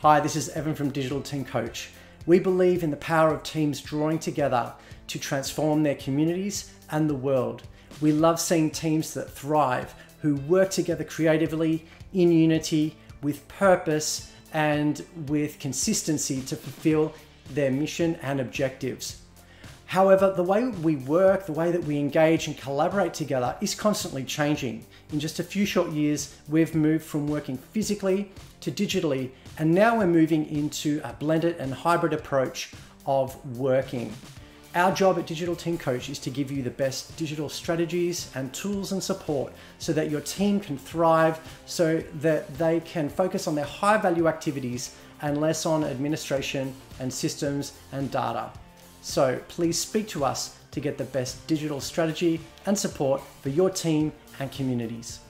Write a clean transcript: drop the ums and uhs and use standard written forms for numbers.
Hi, this is Evan from Digital Team Coach. We believe in the power of teams drawing together to transform their communities and the world. We love seeing teams that thrive, who work together creatively, in unity, with purpose, and with consistency to fulfill their mission and objectives. However, the way we work, the way that we engage and collaborate together is constantly changing. In just a few short years, we've moved from working physically to digitally, and now we're moving into a blended and hybrid approach of working. Our job at Digital Team Coach is to give you the best digital strategies and tools and support so that your team can thrive, so that they can focus on their high value activities and less on administration and systems and data. So please speak to us to get the best digital strategy and support for your team and communities.